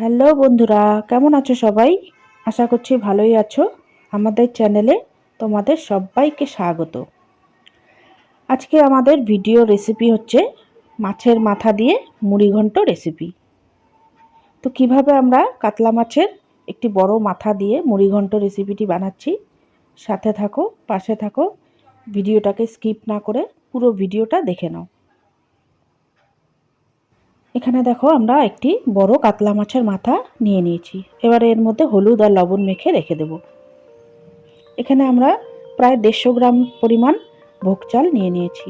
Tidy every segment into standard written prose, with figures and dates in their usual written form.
Hello বন্ধুরা, কেমন আছো সবাই? আশা করছি ভালোই আছো। আমাদের চ্যানেলে তোমাদের সবাইকে স্বাগত। আজকে আমাদের ভিডিও রেসিপি হচ্ছে মাছের মাথা দিয়ে মুড়িঘণ্ট রেসিপি। তো কিভাবে আমরা কাতলা মাছের একটি বড় মাথা দিয়ে মুড়িঘণ্ট রেসিপিটি বানাচ্ছি, সাথে থাকো, পাশে থাকো, ভিডিওটাকে স্কিপ না করে পুরো ভিডিওটা দেখে নাও। এখানে দেখো আমরা একটি বড় কাতলা মাছের মাথা নিয়ে নিয়েছি। এবারে এর মধ্যে হলুদ আর লবণ মেখে রেখে দেব। এখানে আমরা প্রায় 150 গ্রাম পরিমাণ ভোগ চাল নিয়ে নিয়েছি।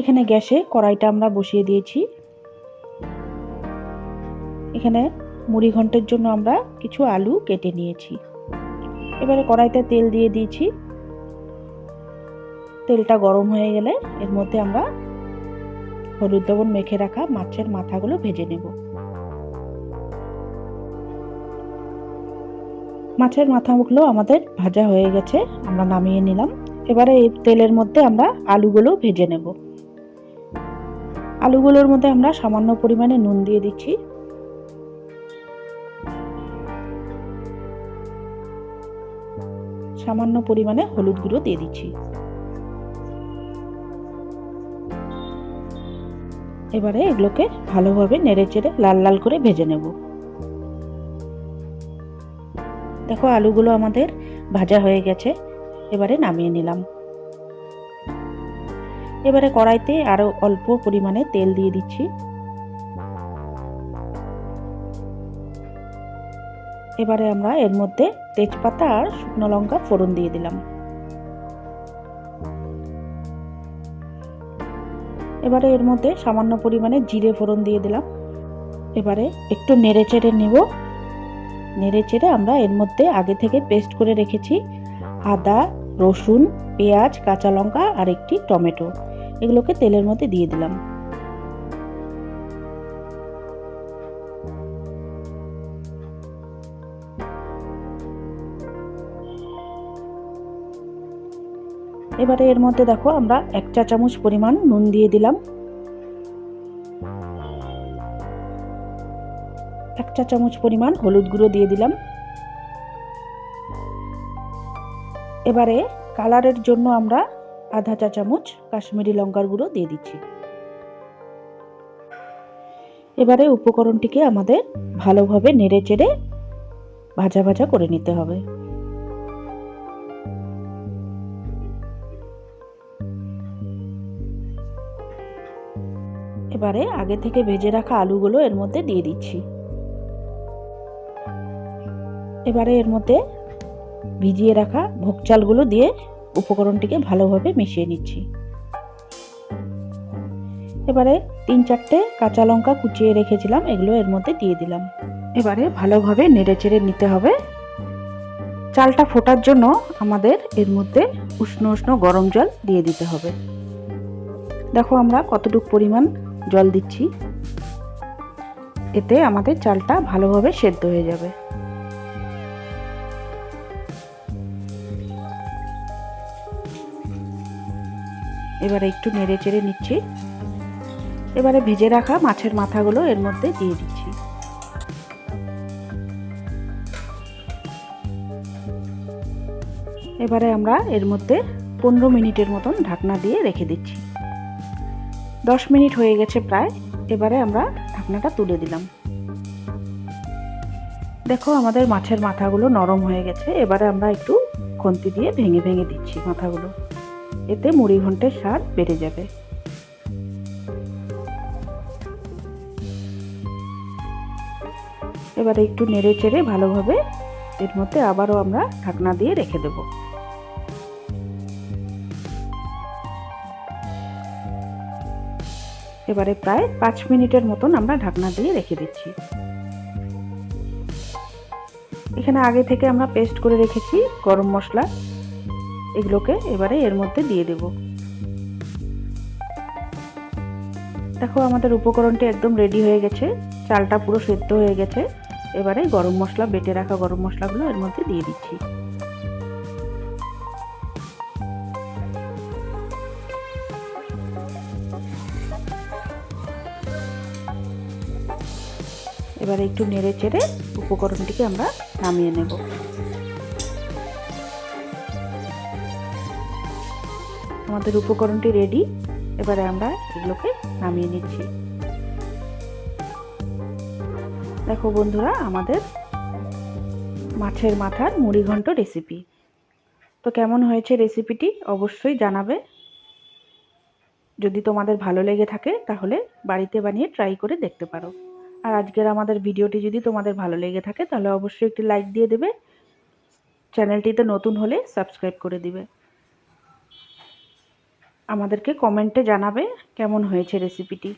এখানে গ্যাসে কড়াইটা আমরা বসিয়ে দিয়েছি। এখানে মুড়ি ঘন্টের জন্য আমরা কিছু আলু কেটে নিয়েছি। এবারে কড়াইতে তেল দিয়ে দিয়েছি। তেলটা গরম হয়ে গেলে এর মধ্যে আমরা হলুদ লবণ মেখে রাখা মাছের মাথাগুলো ভেজে নেব। মাছের মাথাগুলো আমাদের ভাজা হয়ে গেছে, আমরা নামিয়ে নিলাম। এবারে এই তেলের মধ্যে আমরা আলুগুলো ভেজে নেব। আলুগুলোর মধ্যে আমরা সামান্য পরিমাণে নুন দিয়ে দিচ্ছি। সামান্য পরিমাণে হলুদ গুঁড়ো দিয়ে দিচ্ছি। এবারে এগুলোকে ভালোভাবে নেড়েচেড়ে লাল লাল করে ভেজে নেব। দেখো আলুগুলো আমাদের ভাজা হয়ে গেছে, এবারে নামিয়ে নিলাম। এবারে কড়াইতে আরো অল্প পরিমাণে তেল দিয়ে দিচ্ছি। এবারে আমরা এর মধ্যে তেজপাতা আর শুকনো লঙ্কা ফোড়ন দিয়ে দিলাম। এবারে এর মধ্যে সামান্য পরিমাণে জিরে ফোড়ন দিয়ে দিলাম। এবারে একটু নেড়েচেড়ে নেব। নেড়েচেড়ে আমরা এর মধ্যে আগে থেকে পেস্ট করে রেখেছি আদা, রসুন, পেঁয়াজ, কাঁচা লঙ্কা আর একটি টমেটো, এগুলোকে তেলের মধ্যে দিয়ে দিলাম। এবারে এর মধ্যে দেখো আমরা 1 চা চামচ পরিমাণ নুন দিয়ে দিলাম। 1 চা চামচ পরিমাণ হলুদ গুঁড়ো দিয়ে দিলাম। এবারে কালারের জন্য আমরা আধা চা চামচ কাশ্মীরি লঙ্কার গুঁড়ো দিয়ে দিচ্ছি। এবারে উপকরণটিকে আমাদের ভালোভাবে নেড়েচেড়ে ভাজা ভাজা করে নিতে হবে। এবারে আগে থেকে ভেজে রাখা আলুগুলো এর মধ্যে দিয়ে দিচ্ছি। এবারে এর মধ্যে ভিজিয়ে রাখা ভোগ চালগুলো দিয়ে উপকরণটিকে ভালোভাবে মিশিয়ে নিচ্ছি। এবারে 3-4টে কাঁচা লঙ্কা কুচিয়ে রেখেছিলাম, এগুলো এর মধ্যে দিয়ে দিলাম। এবারে ভালোভাবে নেড়েচেড়ে নিতে হবে। চালটা ফোটার জন্য আমাদের এর মধ্যে উষ্ণ উষ্ণ গরম জল দিয়ে দিতে হবে। দেখো আমরা কতটুকু পরিমাণ জল দিচ্ছি, এতে আমাদের চালটা ভালোভাবে সেদ্ধ হয়ে যাবে। এবারে একটু নেড়ে চেড়ে নিচ্ছি। এবারে ভেজে রাখা মাছের মাথাগুলো এর মধ্যে দিয়ে দিচ্ছি। এবারে আমরা এর মধ্যে 15 মিনিটের মতন ঢাকনা দিয়ে রেখে দিচ্ছি। 10 মিনিট হয়ে গেছে প্রায়। এবারে আমরা ঢাকনাটা তুলে দিলাম। দেখো আমাদের মাছের মাথাগুলো নরম হয়ে গেছে। এবারে আমরা একটু খুন্তি দিয়ে ভেঙে ভেঙে দিচ্ছি মাথাগুলো, এতে মুড়ি ঘন্টের স্বাদ বেড়ে যাবে। এবারে একটু নেড়ে চেড়ে ভালোভাবে এর মধ্যে আবারও আমরা ঢাকনা দিয়ে রেখে দেব। এবারে প্রায় 5 মিনিটের মতন আমরা ঢাকনা দিয়ে রেখে দিচ্ছি। এখানে আগে থেকে আমরা পেস্ট করে রেখেছি গরম মশলা, এগুলোকে এবারে এর মধ্যে দিয়ে দেব। দেখো আমাদের উপকরণটি একদম রেডি হয়ে গেছে, চালটা পুরো সেদ্ধ হয়ে গেছে। এবারে গরম মশলা, বেটে রাখা গরম মশলাগুলো এর মধ্যে দিয়ে দিচ্ছি। এবারে একটু নেড়ে চেড়ে উপকরণটিকে আমরা নামিয়ে নেব। আমাদের উপকরণটি রেডি। এবারে আমরা এগুলোকে নামিয়ে নিচ্ছি। দেখো বন্ধুরা, আমাদের মাছের মাথার মুড়িঘণ্ট রেসিপি। তো কেমন হয়েছে রেসিপিটি অবশ্যই জানাবে। যদি তোমাদের ভালো লেগে থাকে তাহলে বাড়িতে বানিয়ে ট্রাই করে দেখতে পারো। আর আজকের আমাদের ভিডিওটি যদি তোমাদের ভালো লেগে থাকে তাহলে অবশ্যই একটি লাইক দিয়ে দেবে। চ্যানেলটিতে নতুন হলে সাবস্ক্রাইব করে দিবে। আমাদেরকে কমেন্টে জানাবে কেমন হয়েছে রেসিপিটি।